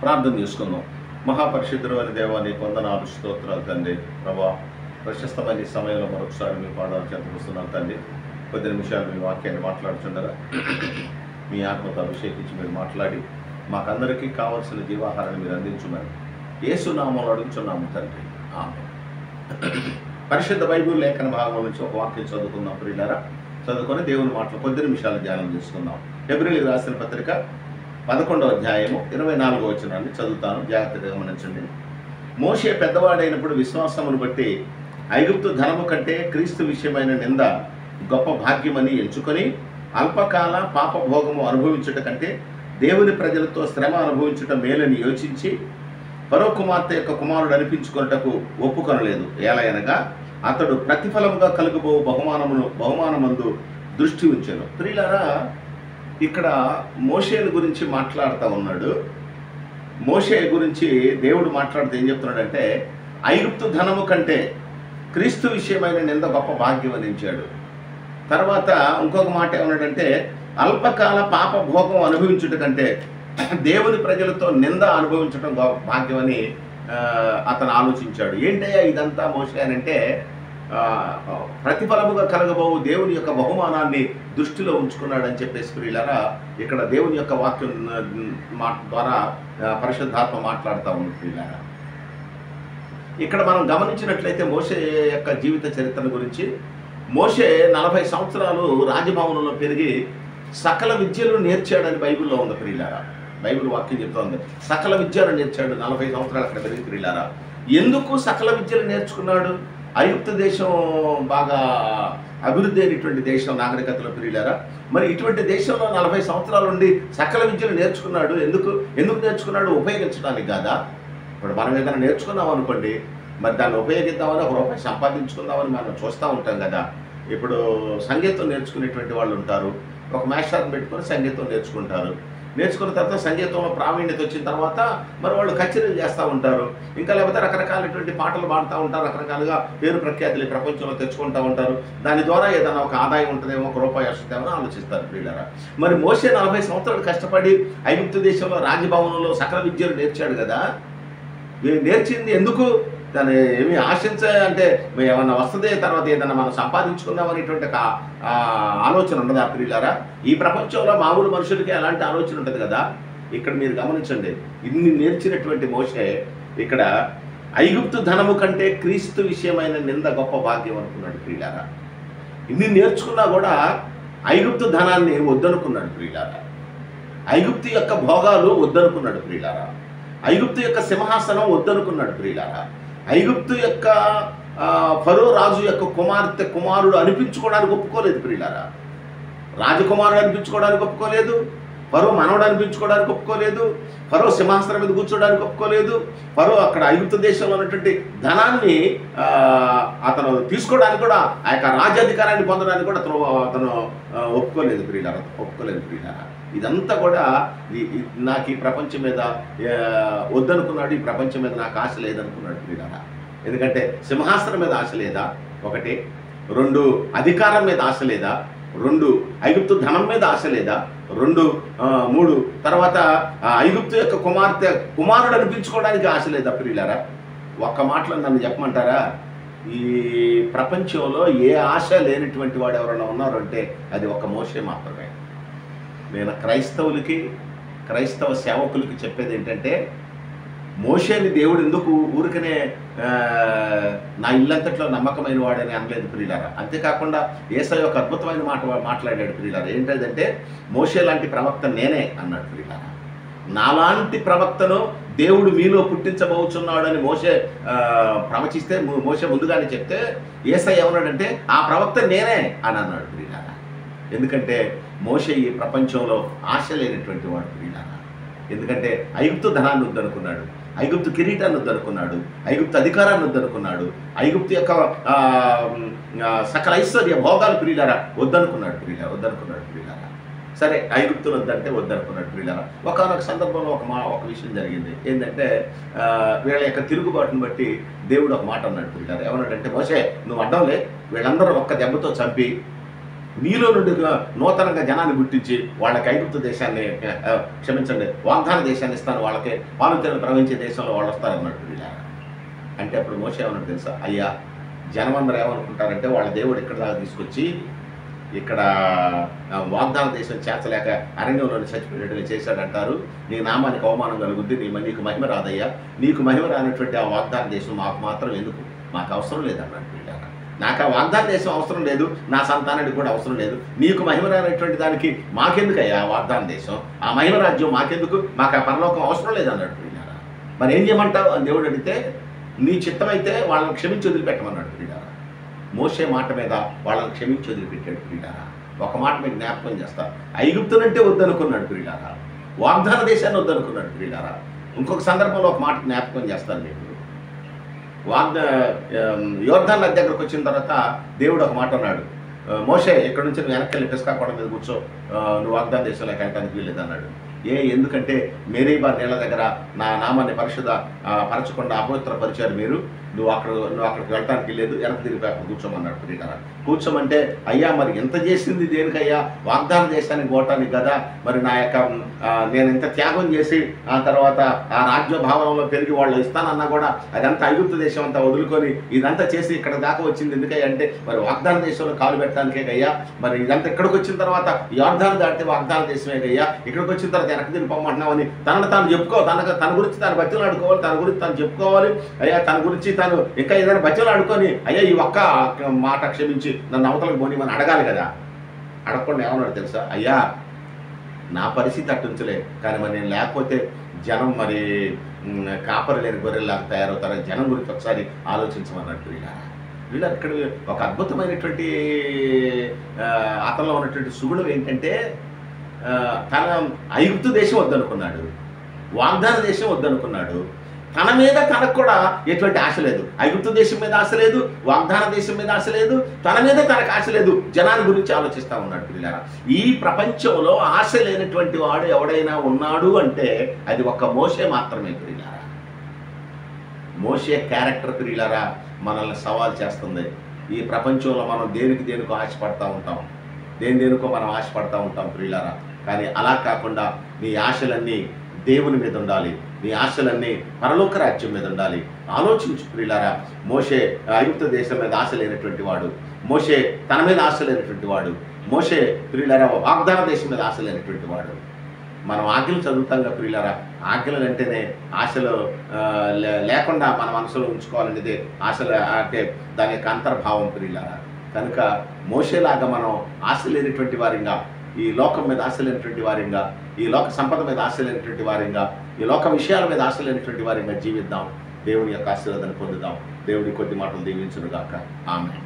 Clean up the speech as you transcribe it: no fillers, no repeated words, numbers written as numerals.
ప్రార్థన చేసుకుందాం. మహాపరిశుద్ధుడు అని దేవాన్ని వందనాలు స్తోత్రాలు తండ్రి. ప్రభా, ప్రశస్తమైన ఈ సమయంలో మరొకసారి మీ పాదాలు చెంతకొస్తున్నాను తండ్రి. కొద్ది నిమిషాలు మీ వాక్యాన్ని మాట్లాడుతుండగా మీ ఆత్మతో అభిషేకించి మీరు మాట్లాడి మాకందరికీ కావాల్సిన జీవాహారాన్ని మీరు అందించుమని యేసు నామములో అడుగుచున్నాము తండ్రి. ఆమేన్. పరిశుద్ధ బైబిల్ లేఖన భాగం నుంచి ఒక వాక్యం చదువుకుందాం ప్రియులారా. చదువుకొని దేవుని మాటలు కొద్ది నిమిషాలు ధ్యానం చేసుకుందాం. హెబ్రీయులకు రాసిన పత్రిక 11వ అధ్యాయము 24వ వచనాన్ని చదువుతాను, జాగ్రత్తగా గమనించండి. మోషే పెద్దవాడైనప్పుడు విశ్వాసమును బట్టి ఐగుప్తు ధనము కంటే క్రీస్తు విషయమైన నింద గొప్ప భాగ్యమని ఎంచుకొని అల్పకాల పాపభోగము అనుభవించుట కంటే దేవుని ప్రజలతో శ్రమ అనుభవించుట మేలని యోచించి ఫరో కుమార్తె యొక్క కుమారుడు అనిపించుకొనుటకు ఒప్పుకొనలేదు. ఏలయనగా అతడు ప్రతిఫలముగా కలుగబో బహుమానమందు దృష్టి ఉంచెను. ప్రియులారా, ఇక్కడ మోషేను గురించి మాట్లాడుతూ ఉన్నాడు. మోషే గురించి దేవుడు మాట్లాడుతూ ఏం చెప్తున్నాడంటే, ఐగుప్తు ధనము కంటే క్రీస్తు విషయమైన నింద గొప్ప భాగ్యం అందించాడు. తర్వాత ఇంకొక మాట ఏమన్నాడంటే, అల్పకాల పాప భోగం అనుభవించుట కంటే దేవుని ప్రజలతో నింద అనుభవించడం గొప్ప భాగ్యం అని అతను ఆలోచించాడు. ఏంటయ్యా ఇదంతా మోషే అని అంటే, ప్రతిఫలముగా కలగబోవు దేవుని యొక్క బహుమానాన్ని దృష్టిలో ఉంచుకున్నాడని చెప్పేసి ప్రియులారా, ఇక్కడ దేవుని యొక్క వాక్యం ద్వారా పరిశుద్ధాత్మ మాట్లాడుతూ ఉంది ప్రియులారా. ఇక్కడ మనం గమనించినట్లయితే మోషే యొక్క జీవిత చరిత్ర గురించి, మోషే 40 సంవత్సరాలు రాజభవనంలో పెరిగి సకల విద్యలు నేర్చాడని బైబిల్లో ఉంది ప్రియులారా. బైబిల్ వాక్యం చెప్తోంది, సకల విద్యలు నేర్చాడు. 40 సంవత్సరాలు అక్కడ పెరిగి ప్రియులారా. ఎందుకు సకల విద్యలు నేర్చుకున్నాడు? ఐగుప్తు దేశం బాగా అభివృద్ధి అయినటువంటి దేశం, నాగరికతలో ప్రియులారా. మరి ఇటువంటి దేశంలో 40 సంవత్సరాల నుండి సకల విద్యలు నేర్చుకున్నాడు. ఎందుకు నేర్చుకున్నాడు? ఉపయోగించడానికి కాదా? ఇప్పుడు మనం ఏదైనా నేర్చుకున్నాం అనుకోండి, మరి దాన్ని ఉపయోగిద్దామని, ఒక రూపాయి సంపాదించుకుందామని మనం చూస్తూ ఉంటాం కదా. ఇప్పుడు సంగీతం నేర్చుకునేటువంటి వాళ్ళు ఉంటారు. ఒక మాస్టర్ని పెట్టుకొని సంగీతం నేర్చుకుంటారు. నేర్చుకున్న తర్వాత సంగీతంలో ప్రావీణ్యత వచ్చిన తర్వాత మరి వాళ్ళు కచేరీలు చేస్తూ ఉంటారు. ఇంకా లేకపోతే రకరకాలైనటువంటి పాటలు పాడుతూ ఉంటారు. రకరకాలుగా పేరు ప్రఖ్యాతులు ఈ ప్రపంచంలో తెచ్చుకుంటూ ఉంటారు. దాని ద్వారా ఏదైనా ఒక ఆదాయం ఉంటుందేమో, ఒక రూపాయి వస్తుందేమో ఆలోచిస్తారు ప్రియులారా. మరి మోషే 40 సంవత్సరాలు కష్టపడి ఐగుప్తు దేశంలో రాజభవనంలో సకల విద్యలు నేర్చాడు కదా. నేర్చింది ఎందుకు? దాన్ని ఏమి అంటే ఏమన్నా వస్తుంది, తర్వాత ఏదన్నా మనం సంపాదించుకుందాం అనేటువంటి ఆలోచన ఉండదు ప్రియులారా. ఈ ప్రపంచంలో మామూలు మనుషులకి అలాంటి ఆలోచన ఉంటుంది కదా. ఇక్కడ మీరు గమనించండి, ఇన్ని నేర్చినటువంటి మోషే ఇక్కడ ఐగుప్తు ధనము కంటే క్రీస్తు విషయమైన నింద గొప్ప భాగ్యం అనుకున్నాడు ప్రియులారా. ఇన్ని నేర్చుకున్నా కూడా ఐగుప్తు ధనాన్ని వద్దనుకున్నాడు ప్రియులారా. ఐగుప్తు యొక్క భోగాలు వద్దనుకున్నాడు ప్రియులారా. ఐగుప్తు యొక్క సింహాసనం వద్దనుకున్నాడు ప్రియులారా. ఐగుప్తు యొక్క ఫరో రాజు యొక్క కుమారుడు అనిపించుకోవడానికి ఒప్పుకోలేదు ప్రియులారా. రాజకుమారుడు అనిపించుకోవడానికి ఒప్పుకోలేదు. ఫరో మనవడు అనిపించుకోవడానికి ఒప్పుకోలేదు. ఫరో సింహాసనం మీద కూర్చోడానికి ఒప్పుకోలేదు. ఫరో అక్కడ ఐగుప్తు దేశంలో ఉన్నటువంటి ధనాన్ని అతను తీసుకోవడానికి కూడా, ఆ యొక్క రాజ్యాధికారాన్ని పొందడానికి కూడా అతను ఒప్పుకోలేదు ప్రియులారా. ఇదంతా కూడా నాకు ఈ ప్రపంచం మీద వద్దనుకున్నాడు. ఈ ప్రపంచం మీద నాకు ఆశ లేదనుకున్నాడు ప్రియులారా. ఎందుకంటే సింహాసనం మీద ఆశ లేదా? 1. 2 అధికారం మీద ఆశ లేదా? 2 ఐగుప్తు ధనం మీద ఆశ లేదా? 2 3 తర్వాత ఐగుప్తు యొక్క కుమారుడు అనిపించుకోవడానికి ఆశ లేదా ప్రియులారా? ఒక్క మాటలో నన్ను చెప్పమంటారా? ఈ ప్రపంచంలో ఏ ఆశ లేనటువంటి వాడు ఎవరైనా ఉన్నారు అంటే అది ఒక మోషే మాత్రమే. నేను క్రైస్తవ సేవకులకి చెప్పేది ఏంటంటే, మోషేని దేవుడు ఎందుకు ఊరికనే నా ఇల్లంతట్లో నమ్మకమైన వాడని అనలేదు ప్రియులారా. అంతేకాకుండా యేసయ్య ఒక అద్భుతమైన మాట్లాడాడు ప్రియులారా. ఏంటంటే, మోషే లాంటి ప్రవక్త నేనే అన్నాడు ప్రియులారా. నాలాంటి ప్రవక్తను దేవుడు మీలో పుట్టించబోచున్నాడు అని మోషే ప్రవచిస్తే, మోషే ముందుగానే చెప్తే యేసయ్య ఏమన్నాడంటే, ఆ ప్రవక్త నేనే అని అన్నాడు ప్రియులారా. ఎందుకంటే మోషే ఈ ప్రపంచంలో ఆశ లేనటువంటి వాడు ప్రియులారా. ఎందుకంటే ఐగుప్తు ధనాన్ని వద్దనుకున్నాడు, ఐగుప్తు కిరీటాన్ని వద్దనుకున్నాడు, ఐగుప్తు అధికారాన్ని వద్దనుకున్నాడు, ఐగుప్తు యొక్క సకల ఐశ్వర్య భోగాలు ప్రియులారా వద్దనుకున్నాడు ప్రియులారా. సరే, ఐగుప్తులు వద్దంటే వద్దనుకున్నాడు ప్రియులారా. ఒకనొక సందర్భంలో ఒక విషయం జరిగింది. ఏంటంటే వీళ్ళ యొక్క తిరుగుబాటును బట్టి దేవుడు ఒక మాట అన్నాడు ప్రియులారా. ఏమన్నాడంటే, మోషే నువ్వు అడ్డంలే, వీళ్ళందరూ ఒక్క దెబ్బతో చంపి నీలో నుండి నూతనంగా జనాన్ని గుర్తించి వాళ్ళకి ఐగుప్తు దేశాన్ని క్షమించండి వాగ్దాన దేశాన్ని ఇస్తాను, వాళ్ళకి పాలు తేనెలు ప్రవహించే దేశంలో వాళ్ళు వస్తారన్నట్టు వీళ్ళారా. అంటే అప్పుడు మోషే ఏమన్నట్టు తెలుసా, అయ్యా జనమందరూ ఏమనుకుంటారంటే వాళ్ళ దేవుడు ఇక్కడ దాకా తీసుకొచ్చి ఇక్కడ వాగ్దాన దేశం చేర్చలేక అరణ్యంలో చచ్చిపోయేటట్టుగా చేశాడంటారు, నీ నామానికి అవమానం కలుగుద్ది, నీకు మహిమ రాదయ్యా, నీకు మహిమ రానటువంటి ఆ వాగ్దాన దేశం మాకు మాత్రం ఎందుకు, మాకు అవసరం లేదన్నట్టు వీళ్ళారా. నాకు ఆ వాగ్దాన దేశం అవసరం లేదు, నా సంతానానికి కూడా అవసరం లేదు, నీకు మహిమ రానటువంటి దానికి మాకెందుకయ్యా ఆ వాగ్దాన దేశం, ఆ మహిమ రాజ్యం మాకెందుకు, మాకు ఆ పరలోకం అవసరం లేదన్నట్టు వీళ్ళారా. మరి ఏం చేయమంటావు అని దేవుడు అడిగితే, నీ చిత్తమైతే వాళ్ళని క్షమించి వదిలిపెట్టమన్నాడు వీళ్ళారా. మోషే మాట మీద వాళ్ళని క్షమించి వదిలిపెట్టాడు వీళ్ళారా. ఒక మాట మీకు జ్ఞాపకం చేస్తా, ఐగుప్తునంటే వద్దనుకున్నాడు వీళ్ళారా, వాగ్దాన దేశాన్ని వద్దనుకున్నాడు వీళ్ళారా. ఇంకొక సందర్భంలో ఒక మాట జ్ఞాపకం చేస్తాను మీకు. యోర్దాన్ నది దగ్గరకు వచ్చిన తర్వాత దేవుడు ఒక మాట అన్నాడు, మోషే ఇక్కడ నుంచి నువ్వు వెనక్కి వెళ్ళి పిస్కా కొండ మీద కూర్చో, నువ్వు వాగ్దాన దేశంలోకి వెళ్ళడానికి వీల్లేదు అన్నాడు. ఎందుకంటే మేరీబా నీళ్ళ దగ్గర నా నామాన్ని పరచకుండా అపవిత్రపరిచారు మీరు, నువ్వు అక్కడికి వెళ్ళటానికి లేదు, వెనక్కి తిరిగి అక్కడ కూర్చోమన్నాడు ప్రియులారా. కూర్చోమంటే అయ్యా మరి ఎంత చేసింది దేనికయ్యా, వాగ్దాన దేశానికి పోవటానికి కదా, మరి నా యొక్క నేను ఇంత త్యాగం చేసి ఆ తర్వాత ఆ రాజ్య భావనలో పెరిగి వాళ్ళు ఇస్తానన్నా కూడా అదంతా ఐగుప్తు దేశం అంతా వదులుకొని ఇదంతా చేసి ఇక్కడ దాకా వచ్చింది ఎందుకయ్యా అంటే మరి వాగ్దాన దేశంలో కాలు పెట్టడానికే కయ్యా, మరి ఇదంతా ఇక్కడికి వచ్చిన తర్వాత యోర్దాను దాటితే వాగ్దాన దేశమే కయ్యా, ఇక్కడికి వచ్చిన తర్వాత వెనక్కి తిరిగి పొమ్మంటున్నామని తనను తాను చెప్పుకో, తన గురించి తాను బతిలాడుకోవాలి, తన గురించి తాను చెప్పుకోవాలి. అయ్యా తన గురించి తాను ఇంకా ఏదైనా బతిలాడుకొని అయ్యా ఈ ఒక్క మాట క్షమించి నన్ను అవతలకు పోని మనం అడగాలి కదా. అడగకుండా ఏమన్నాడు తెలుసా, అయ్యా నా పరిస్థితి అట్టుంచలే, కానీ మరి నేను లేకపోతే జనం మరి కాపరి లేని గొర్రెల్లాగా తయారవుతారని జనం గురించి ఒకసారి ఆలోచించమన్నట్టు వీళ్ళ ఇక్కడ ఒక అద్భుతమైనటువంటి అతనిలో ఉన్నటువంటి సుగుణం ఏంటంటే తన ఐగుప్తు దేశం వద్దనుకున్నాడు, వాగ్దాన దేశం వద్దనుకున్నాడు, తన మీద తనకు కూడా ఎటువంటి ఆశ లేదు, ఐగుప్తు దేశం మీద ఆశ లేదు, వాగ్దాన దేశం మీద ఆశ లేదు, తన మీద తనకు ఆశ లేదు, జనాన్ని గురించి ఆలోచిస్తూ ఉన్నాడు ప్రియులారా. ఈ ప్రపంచంలో ఆశ లేనటువంటి వాడు ఎవడైనా ఉన్నాడు అంటే అది ఒక్క మోషే మాత్రమే ప్రియులారా. మోషే క్యారెక్టర్ ప్రియులారా మనల్ని సవాల్ చేస్తుంది. ఈ ప్రపంచంలో మనం దేనికో ఆశపడతా ఉంటాం, దేనికో మనం ఆశపడతా ఉంటాం ప్రియులారా. కానీ అలా కాకుండా నీ ఆశలన్నీ దేవుని మీద ఉండాలి, నీ ఆశలన్నీ పరలోక రాజ్యం మీద ఉండాలి. ఆలోచించు ప్రియులారా, మోషే ఐగుప్తు దేశం మీద ఆశ లేనటువంటి వాడు, మోషే తన మీద ఆశ లేనటువంటి వాడు, మోషే ప్రియులారా వాగ్దాన దేశం మీద ఆశ లేనటువంటి వాడు. మనం ఆజ్ఞలు చదువుతాంగా ప్రియులారా, ఆజ్ఞలు అంటేనే ఆశలు లేకుండా మన మనసులో ఉంచుకోవాలనేది ఆశలు అంటే దాని యొక్క అంతర్భావం ప్రియులారా. కనుక మోషేలాగా మనం ఆశ లేనటువంటి వారిగా, ఈ లోకం మీద ఆశ లేనటువంటి వారిగా, ఈ లోక సంపద మీద ఆశ లేనటువంటి వారిగా, ఈ లోక విషయాల మీద ఆశ లేనటువంటి వారిగా జీవిద్దాం, దేవుని యొక్క ఆశీర్వాదాన్ని పొందుదాం. దేవుడి కొద్ది మాటలు దీవించును గాక. ఆమేన్.